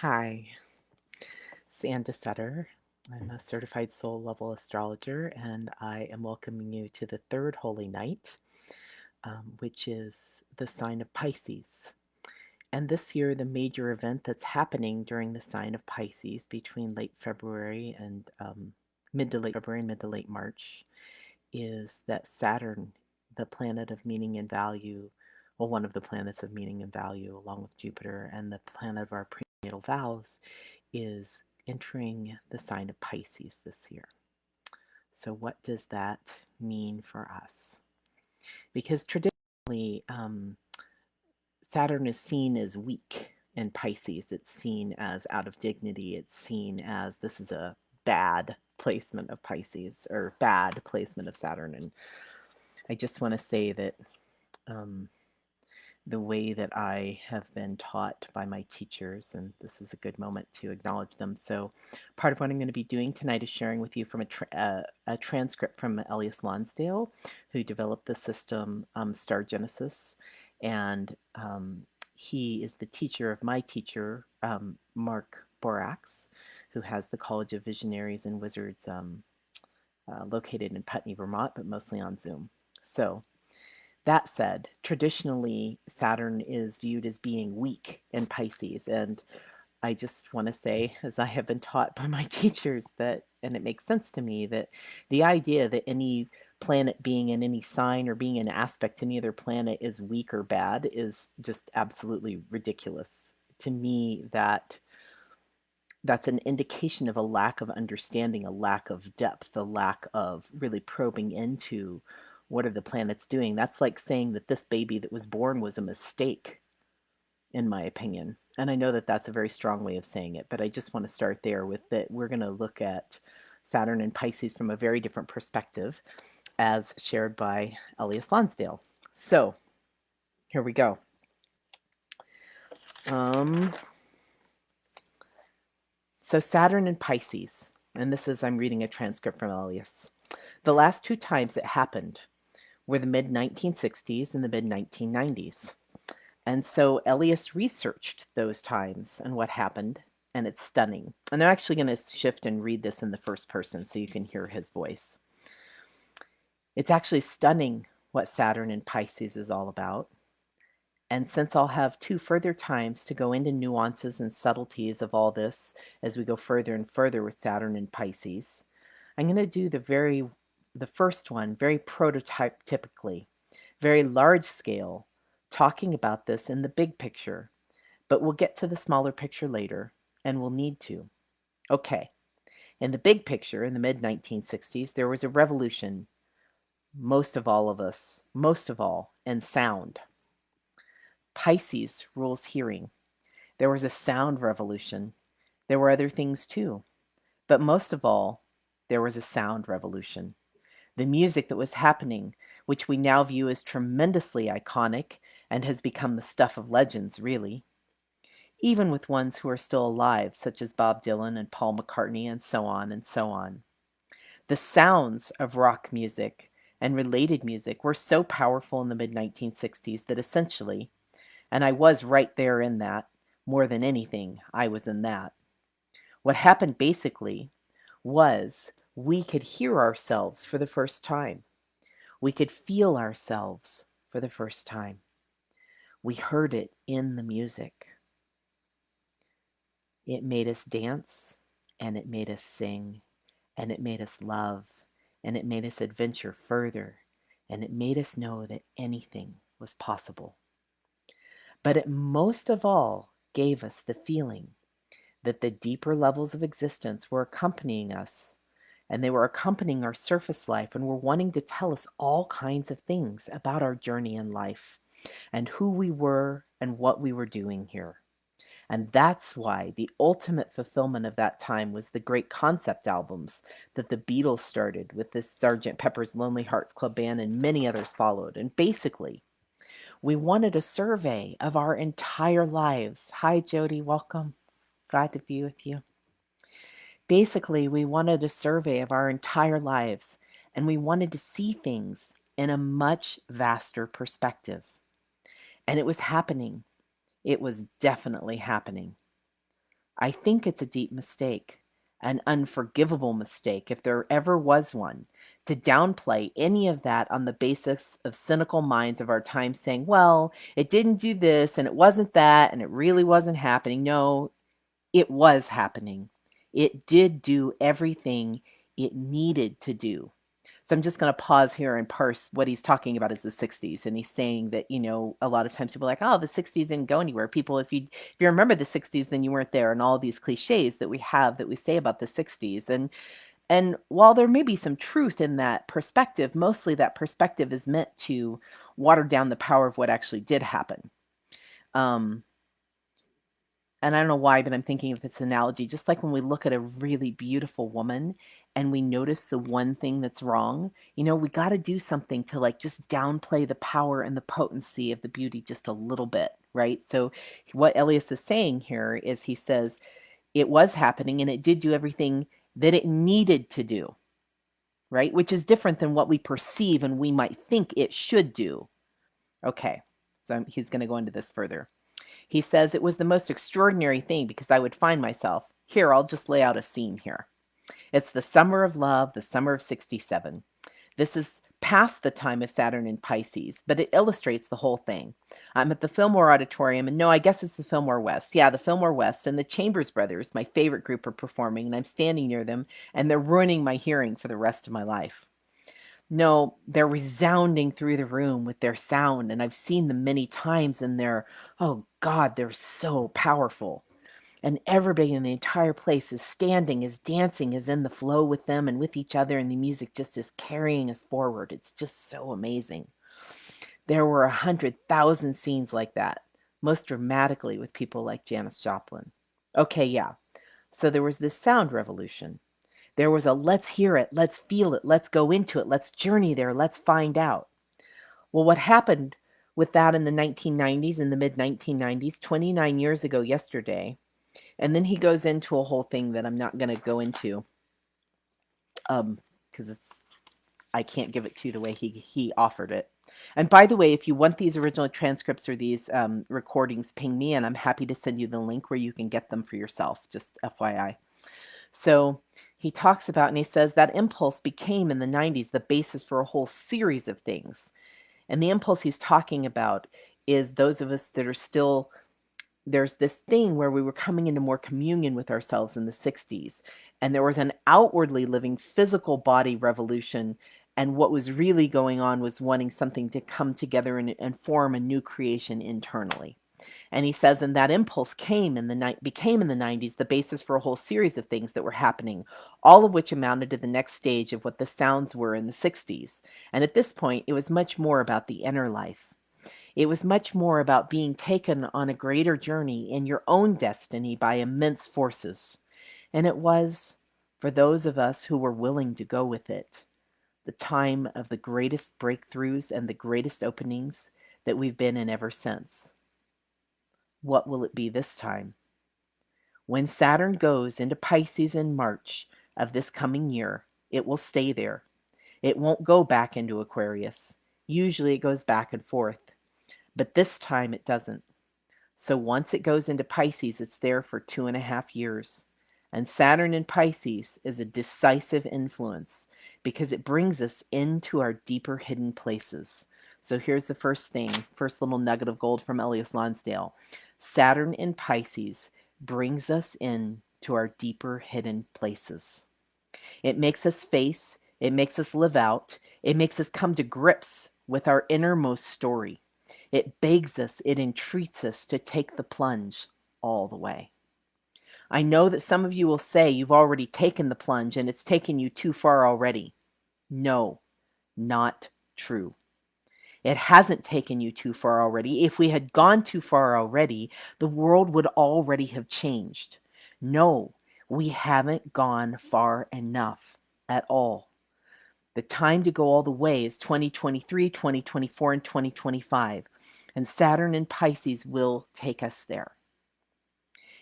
Hi, it's DeSutter. I'm a Certified Soul Level Astrologer, and I am welcoming you to the third holy night, which is the sign of Pisces. And this year, the major event that's happening during the sign of Pisces between late February and mid to late February, mid to late March, is that Saturn, the planet of meaning and value, well, one of the planets of meaning and value, along with Jupiter and the planet of our prenatal vows, is entering the sign of Pisces this year. So, what does that mean for us? Because traditionally, Saturn is seen as weak in Pisces. It's seen as out of dignity. It's seen as this is a bad placement of Pisces or bad placement of Saturn. And I just want to say that um, the way that I have been taught by my teachers, and this is a good moment to acknowledge them. So, part of what I'm going to be doing tonight is sharing with you from a transcript from Ellias Lonsdale, who developed the system Star Genesis, and he is the teacher of my teacher, Mark Borax, who has the College of Visionaries and Wizards located in Putney, Vermont, but mostly on Zoom. So, that said, traditionally, Saturn is viewed as being weak in Pisces. And I just want to say, as I have been taught by my teachers, that, and it makes sense to me, that the idea that any planet being in any sign or being an aspect to any other planet is weak or bad is just absolutely ridiculous. To me, that's an indication of a lack of understanding, a lack of depth, a lack of really probing into what are the planets doing. That's like saying that this baby that was born was a mistake, in my opinion. And I know that that's a very strong way of saying it, but I just want to start there with that we're going to look at Saturn and Pisces from a very different perspective as shared by Ellias Lonsdale. So here we go. So Saturn and Pisces, and this is, I'm reading a transcript from Ellias. The last two times it happened were the mid 1960s and the mid 1990s. And so Ellias researched those times and what happened, and it's stunning. And I'm actually going to shift and read this in the first person so you can hear his voice. It's actually stunning what Saturn and Pisces is all about. And since I'll have two further times to go into nuances and subtleties of all this as we go further and further with Saturn and Pisces, I'm going to do the first one very prototypically, very large scale, talking about this in the big picture. But we'll get to the smaller picture later, and we'll need to. Okay, in the big picture, in the mid 1960s, there was a revolution, most of all, in sound. Pisces rules hearing. There was a sound revolution. There were other things too. But most of all, there was a sound revolution. The music that was happening, which we now view as tremendously iconic and has become the stuff of legends, really. Even with ones who are still alive, such as Bob Dylan and Paul McCartney, and so on and so on. The sounds of rock music and related music were so powerful in the mid 1960s that essentially, and I was right there in that. More than anything, I was in that. What happened basically was we could hear ourselves for the first time. We could feel ourselves for the first time. We heard it in the music. It made us dance, and it made us sing, and it made us love, and it made us adventure further, and it made us know that anything was possible. But it most of all gave us the feeling that the deeper levels of existence were accompanying us, and they were accompanying our surface life and were wanting to tell us all kinds of things about our journey in life and who we were and what we were doing here. And that's why the ultimate fulfillment of that time was the great concept albums that the Beatles started with this Sgt. Pepper's Lonely Hearts Club Band, and many others followed. And basically, we wanted a survey of our entire lives. Hi, Jody, welcome. Glad to be with you. Basically, we wanted a survey of our entire lives, and we wanted to see things in a much vaster perspective. And it was happening. It was definitely happening. I think it's a deep mistake, an unforgivable mistake, if there ever was one, to downplay any of that on the basis of cynical minds of our time saying, well, it didn't do this and it wasn't that and it really wasn't happening. No, it was happening. It did do everything it needed to do. So I'm just going to pause here and parse what he's talking about is the 60s. And he's saying that, a lot of times people are like, oh, the 60s didn't go anywhere. People, if you remember the 60s, then you weren't there, and all these cliches that we have that we say about the 60s. And while there may be some truth in that perspective, mostly that perspective is meant to water down the power of what actually did happen. And I don't know why, but I'm thinking of this analogy, just like when we look at a really beautiful woman and we notice the one thing that's wrong, we got to do something to like just downplay the power and the potency of the beauty just a little bit, right? So what Ellias is saying here is he says it was happening and it did do everything that it needed to do, right? Which is different than what we perceive and we might think it should do. Okay, so he's going to go into this further. He says, it was the most extraordinary thing because I would find myself, here, I'll just lay out a scene here. It's the summer of love, the summer of 67. This is past the time of Saturn in Pisces, but it illustrates the whole thing. I'm at the Fillmore Auditorium, and no, I guess it's the Fillmore West. Yeah, the Fillmore West, and the Chambers Brothers, my favorite group, are performing, and I'm standing near them, and they're ruining my hearing for the rest of my life. No, they're resounding through the room with their sound, and I've seen them many times, and oh God, they're so powerful. And everybody in the entire place is standing, is dancing, is in the flow with them and with each other, and the music just is carrying us forward. It's just so amazing. There were 100,000 scenes like that, most dramatically with people like Janis Joplin. Okay, yeah. So there was this sound revolution. There was a let's hear it, let's feel it, let's go into it, let's journey there, let's find out. Well, what happened with that in the 1990s, in the mid 1990s, 29 years ago yesterday, and then he goes into a whole thing that I'm not going to go into because I can't give it to you the way he offered it. And by the way, if you want these original transcripts or these recordings, ping me, and I'm happy to send you the link where you can get them for yourself, just FYI. So he talks about, and he says that impulse became in the 90s the basis for a whole series of things. And the impulse he's talking about is those of us that are still, there's this thing where we were coming into more communion with ourselves in the 60s. And there was an outwardly living physical body revolution. And what was really going on was wanting something to come together and form a new creation internally. And he says, and that impulse became in the 90s the basis for a whole series of things that were happening, all of which amounted to the next stage of what the sounds were in the 60s. And at this point, it was much more about the inner life. It was much more about being taken on a greater journey in your own destiny by immense forces. And it was, for those of us who were willing to go with it, the time of the greatest breakthroughs and the greatest openings that we've been in ever since. What will it be this time? When Saturn goes into Pisces in March of this coming year, it will stay there. It won't go back into Aquarius. Usually it goes back and forth, but this time it doesn't. So once it goes into Pisces, it's there for 2.5 years. And Saturn in Pisces is a decisive influence because it brings us into our deeper hidden places. So here's the first thing, first little nugget of gold from Ellias Lonsdale. Saturn in Pisces brings us in to our deeper hidden places. It makes us face, it makes us live out, it makes us come to grips with our innermost story. It begs us, it entreats us to take the plunge all the way. I know that some of you will say you've already taken the plunge and it's taken you too far already. No, not true. It hasn't taken you too far already. If we had gone too far already, the world would already have changed. No, we haven't gone far enough at all. The time to go all the way is 2023, 2024, and 2025. And Saturn in Pisces will take us there.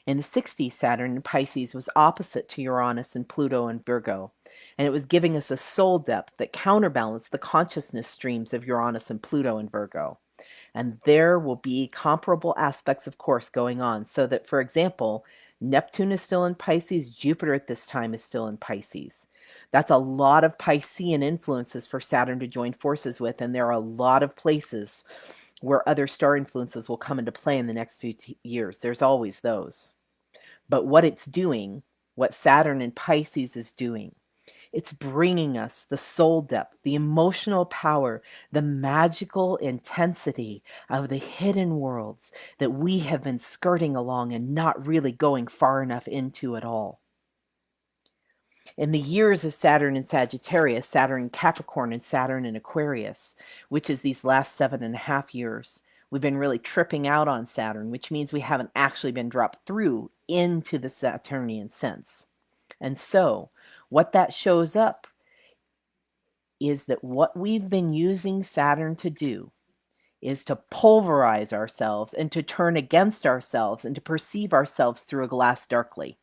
In the 60s, Saturn in Pisces was opposite to Uranus and Pluto and Virgo, and it was giving us a soul depth that counterbalanced the consciousness streams of Uranus and Pluto and Virgo. And there will be comparable aspects, of course, going on, so that, for example, Neptune is still in Pisces. Jupiter at this time is still in Pisces. That's a lot of Piscean influences for Saturn to join forces with, and there are a lot of places where other star influences will come into play in the next few years. There's always those. But what it's doing, what Saturn in Pisces is doing, it's bringing us the soul depth, the emotional power, the magical intensity of the hidden worlds that we have been skirting along and not really going far enough into at all. In the years of Saturn in Sagittarius, Saturn in Capricorn, and Saturn in Aquarius, which is these last 7.5 years, we've been really tripping out on Saturn, which means we haven't actually been dropped through into the Saturnian sense. And so, what that shows up is that what we've been using Saturn to do is to pulverize ourselves and to turn against ourselves and to perceive ourselves through a glass darkly.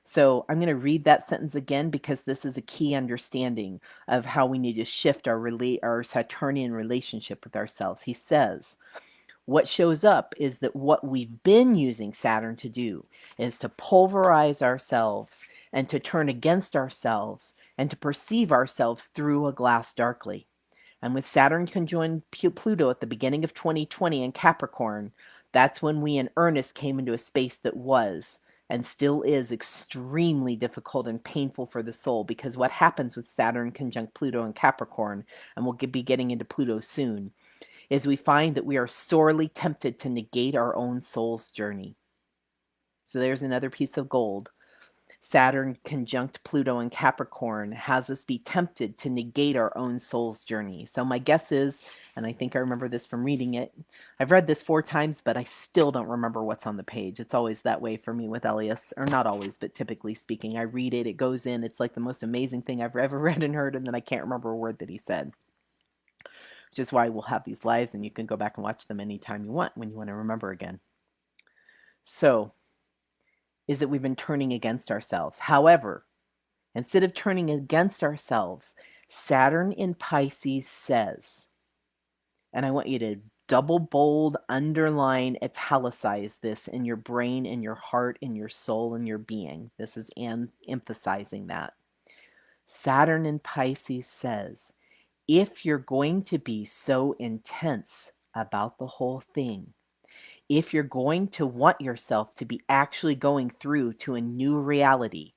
So I'm going to read that sentence again because this is a key understanding of how we need to shift our Saturnian relationship with ourselves. He says, what shows up is that what we've been using Saturn to do is to pulverize ourselves and to turn against ourselves and to perceive ourselves through a glass darkly. And with Saturn conjoined Pluto at the beginning of 2020 in Capricorn, that's when we in earnest came into a space that was and still is extremely difficult and painful for the soul, because what happens with Saturn conjunct Pluto in Capricorn, and we'll be getting into Pluto soon, is we find that we are sorely tempted to negate our own soul's journey. So there's another piece of gold. Saturn conjunct Pluto in Capricorn has us be tempted to negate our own soul's journey. So my guess is, and I think I remember this from reading it, I've read this 4 times, but I still don't remember what's on the page. It's always that way for me with Ellias, or not always, but typically speaking. I read it, it goes in, it's like the most amazing thing I've ever read and heard, and then I can't remember a word that he said. Which is why we'll have these lives, and you can go back and watch them anytime you want when you want to remember again. So, is that we've been turning against ourselves. However, instead of turning against ourselves, Saturn in Pisces says, and I want you to double bold, underline, italicize this in your brain, in your heart, in your soul, in your being. This is emphasizing that. Saturn in Pisces says, if you're going to be so intense about the whole thing, if you're going to want yourself to be actually going through to a new reality,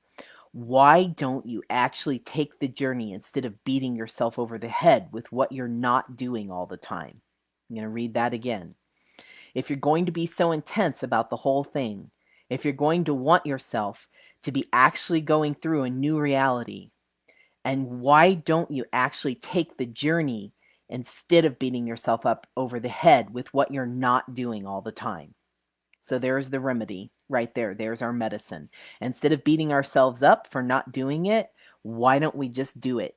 why don't you actually take the journey instead of beating yourself over the head with what you're not doing all the time? I'm going to read that again. If you're going to be so intense about the whole thing, if you're going to want yourself to be actually going through a new reality, and why don't you actually take the journey instead of beating yourself up over the head with what you're not doing all the time? So there's the remedy right there. There's our medicine. Instead of beating ourselves up for not doing it, why don't we just do it?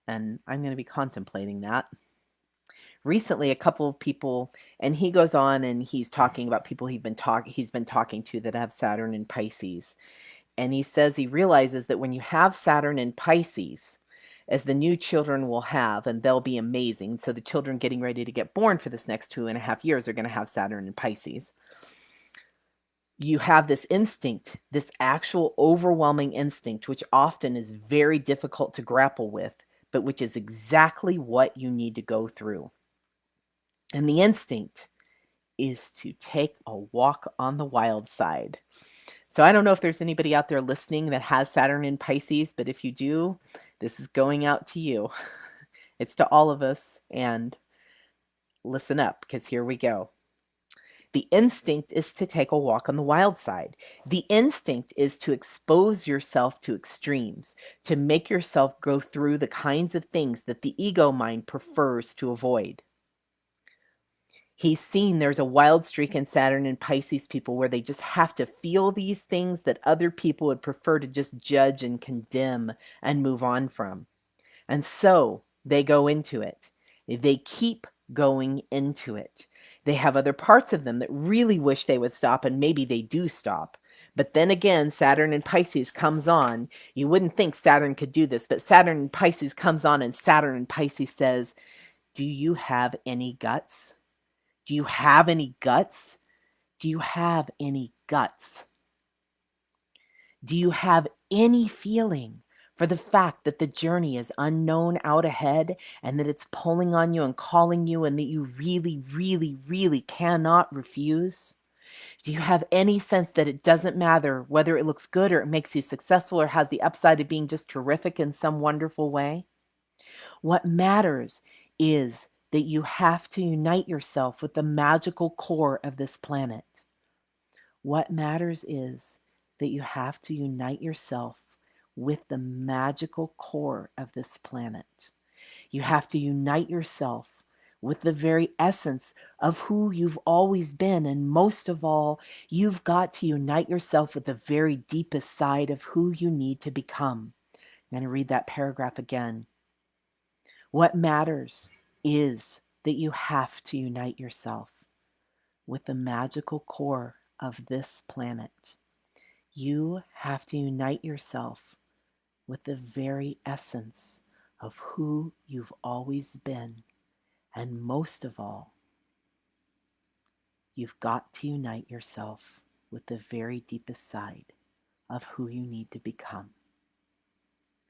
And I'm going to be contemplating that. Recently, a couple of people, and he goes on and he's talking about people he's been talking to that have Saturn in Pisces. And he says he realizes that when you have Saturn in Pisces, as the new children will have, and they'll be amazing. So the children getting ready to get born for this next 2.5 years are going to have Saturn in Pisces. You have this instinct, this actual overwhelming instinct, which often is very difficult to grapple with, but which is exactly what you need to go through. And the instinct is to take a walk on the wild side. So I don't know if there's anybody out there listening that has Saturn in Pisces, but if you do, this is going out to you. It's to all of us, and listen up, because here we go. The instinct is to take a walk on the wild side. The instinct is to expose yourself to extremes, to make yourself go through the kinds of things that the ego mind prefers to avoid. He's seen there's a wild streak in Saturn and Pisces people where they just have to feel these things that other people would prefer to just judge and condemn and move on from. And so they go into it. They keep going into it. They have other parts of them that really wish they would stop, and maybe they do stop. But then again, Saturn and Pisces comes on. You wouldn't think Saturn could do this, but Saturn and Pisces comes on, and Saturn and Pisces says, do you have any guts? Do you have any guts Do you have any guts? Do you have any feeling for the fact that the journey is unknown out ahead and that it's pulling on you and calling you and that you really, really, really cannot refuse? Do you have any sense that it doesn't matter whether it looks good or it makes you successful or has the upside of being just terrific in some wonderful way? What matters is that you have to unite yourself with the magical core of this planet. What matters is that you have to unite yourself with the magical core of this planet. You have to unite yourself with the very essence of who you've always been. And most of all, you've got to unite yourself with the very deepest side of who you need to become. I'm going to read that paragraph again. What matters is that you have to unite yourself with the magical core of this planet. You have to unite yourself with the very essence of who you've always been. And most of all, you've got to unite yourself with the very deepest side of who you need to become.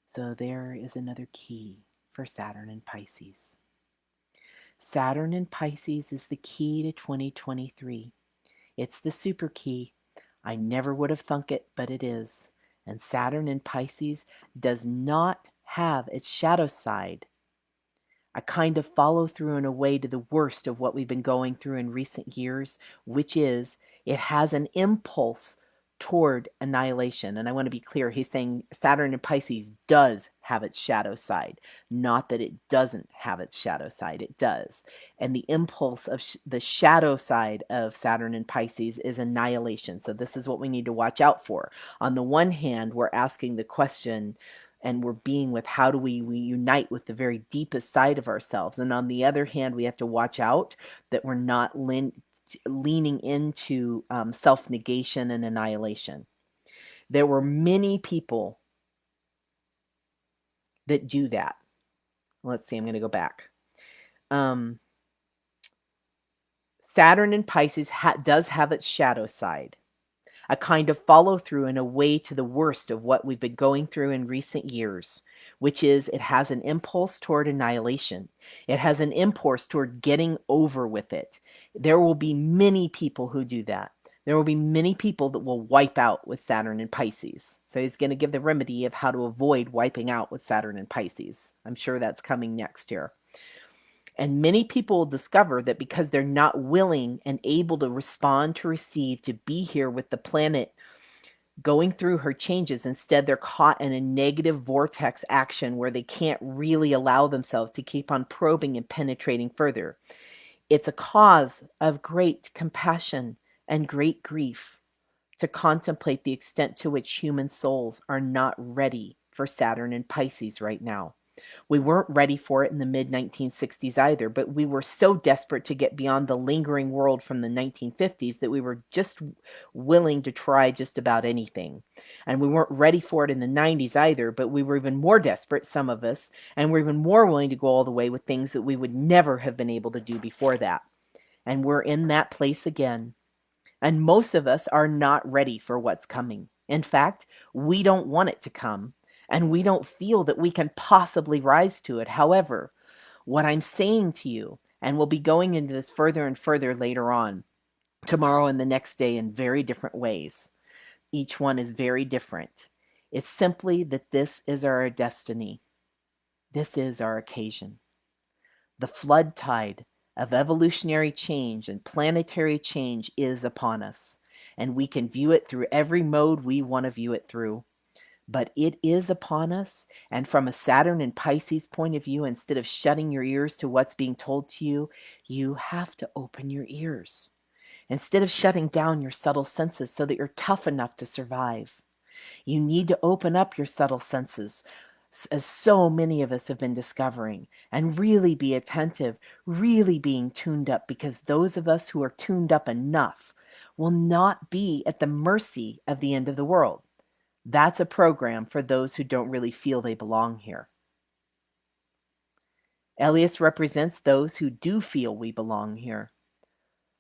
So there is another key for Saturn and Pisces. Saturn in Pisces is the key to 2023. It's the super key. I never would have thunk it, but it is. And Saturn in Pisces does not have its shadow side, a kind of follow through in a way to the worst of what we've been going through in recent years, which is it has an impulse toward annihilation. And I want to be clear, he's saying Saturn in Pisces does have its shadow side, not that it doesn't have its shadow side. It does. And the impulse of the shadow side of Saturn in Pisces is annihilation. So this is what we need to watch out for. On the one hand, we're asking the question, and we're being with how do we unite with the very deepest side of ourselves. And on the other hand, we have to watch out that we're not leaning into self-negation and annihilation. There were many people that do that. Let's see, I'm going to go back. Saturn in Pisces does have its shadow side, a kind of follow through in a way to the worst of what we've been going through in recent years, which is it has an impulse toward annihilation. It has an impulse toward getting over with it. There will be many people who do that. There will be many people that will wipe out with Saturn and Pisces. So he's going to give the remedy of how to avoid wiping out with Saturn and Pisces. I'm sure that's coming next year. And many people will discover that because they're not willing and able to respond, to receive, to be here with the planet going through her changes, instead they're caught in a negative vortex action where they can't really allow themselves to keep on probing and penetrating further. It's a cause of great compassion and great grief to contemplate the extent to which human souls are not ready for Saturn and Pisces right now. We weren't ready for it in the mid-1960s either, but we were so desperate to get beyond the lingering world from the 1950s that we were just willing to try just about anything. And we weren't ready for it in the 90s either, but we were even more desperate, some of us, and we're even more willing to go all the way with things that we would never have been able to do before that. And we're in that place again. And most of us are not ready for what's coming. In fact, we don't want it to come. And we don't feel that we can possibly rise to it. However, what I'm saying to you, and we'll be going into this further and further later on, tomorrow and the next day in very different ways. Each one is very different. It's simply that this is our destiny. This is our occasion. The flood tide of evolutionary change and planetary change is upon us, and we can view it through every mode we want to view it through. But it is upon us, and from a Saturn and Pisces point of view, instead of shutting your ears to what's being told to you, you have to open your ears. Instead of shutting down your subtle senses so that you're tough enough to survive, you need to open up your subtle senses, as so many of us have been discovering, and really be attentive, really being tuned up, because those of us who are tuned up enough will not be at the mercy of the end of the world. That's a program for those who don't really feel they belong here. Ellias represents those who do feel we belong here.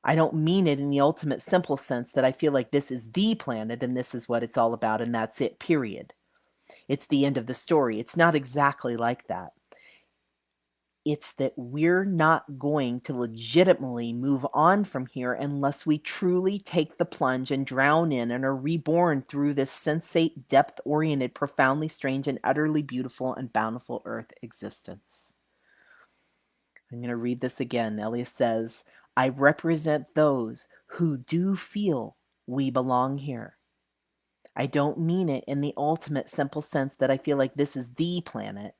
I don't mean it in the ultimate simple sense that I feel like this is the planet and this is what it's all about and that's it, period. It's the end of the story. It's not exactly like that. It's that we're not going to legitimately move on from here unless we truly take the plunge and drown in and are reborn through this sensate, depth-oriented, profoundly strange, and utterly beautiful and bountiful earth existence. I'm going to read this again. Ellias says, I represent those who do feel we belong here. I don't mean it in the ultimate simple sense that I feel like this is the planet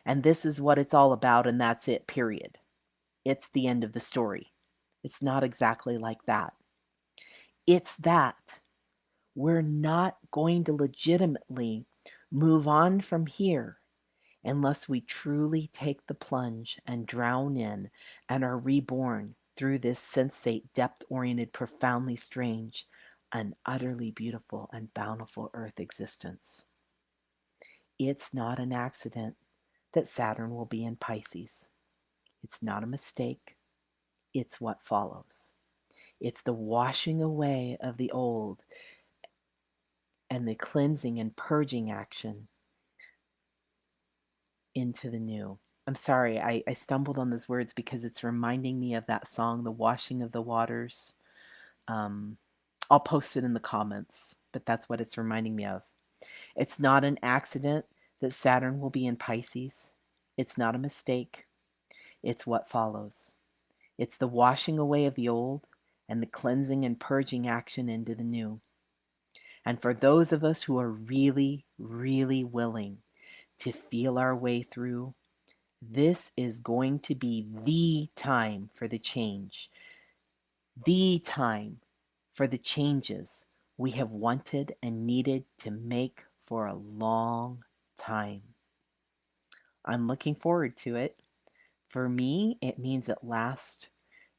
and this is what it's all about and that's it, period. It's the end of the story. It's not exactly like that. It's that we're not going to legitimately move on from here unless we truly take the plunge and drown in and are reborn through this sensate, depth-oriented, profoundly strange, and utterly beautiful and bountiful earth existence. It's not an accident that Saturn will be in Pisces. It's not a mistake. It's what follows. It's the washing away of the old and the cleansing and purging action into the new. I'm sorry, I stumbled on those words because it's reminding me of that song, The Washing of the Waters. I'll post it in the comments, but that's what it's reminding me of. It's not an accident that Saturn will be in Pisces. It's not a mistake. It's what follows. It's the washing away of the old and the cleansing and purging action into the new. And for those of us who are really, really willing to feel our way through, this is going to be the time for the change, the time for the changes we have wanted and needed to make for a long time. I'm looking forward to it. For me, it means at last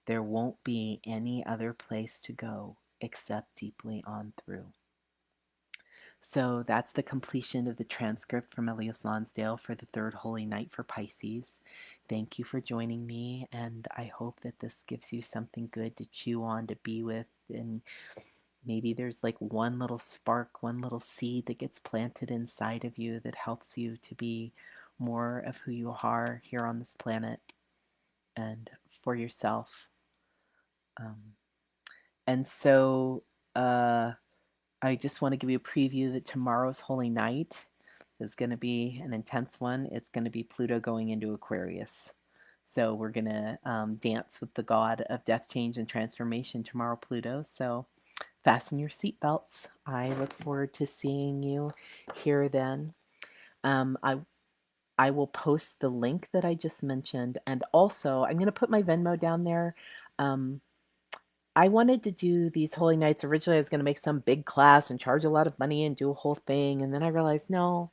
there won't be any other place to go except deeply on through. So that's the completion of the transcript from Ellias Lonsdale for the third holy night for Pisces. Thank you for joining me, and I hope that this gives you something good to chew on, to be with, and maybe there's like one little spark, one little seed that gets planted inside of you that helps you to be more of who you are here on this planet and for yourself. Um, and so, I just want to give you a preview that tomorrow's Holy Night is going to be an intense one. It's going to be Pluto going into Aquarius. So we're going to dance with the god of death, change, and transformation tomorrow, Pluto. So fasten your seatbelts. I look forward to seeing you here then. Um, I I will post the link that I just mentioned, and also I'm going to put my Venmo down there. Um, I wanted to do these holy nights. Originally, I was going to make some big class and charge a lot of money and do a whole thing. And then I realized, no,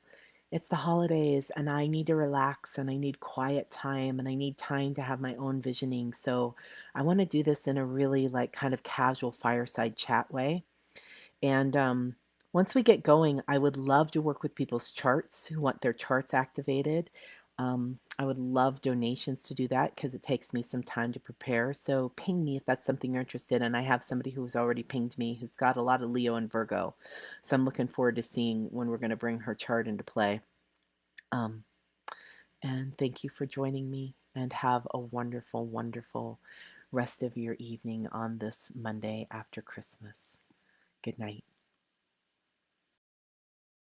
it's the holidays and I need to relax and I need quiet time and I need time to have my own visioning. So I want to do this in a really like kind of casual fireside chat way. And once we get going, I would love to work with people's charts who want their charts activated. I would love donations to do that because it takes me some time to prepare. So ping me if that's something you're interested in. I have somebody who's already pinged me who's got a lot of Leo and Virgo. So I'm looking forward to seeing when we're going to bring her chart into play. Um, and thank you for joining me and have a wonderful, wonderful rest of your evening on this Monday after Christmas. Good night.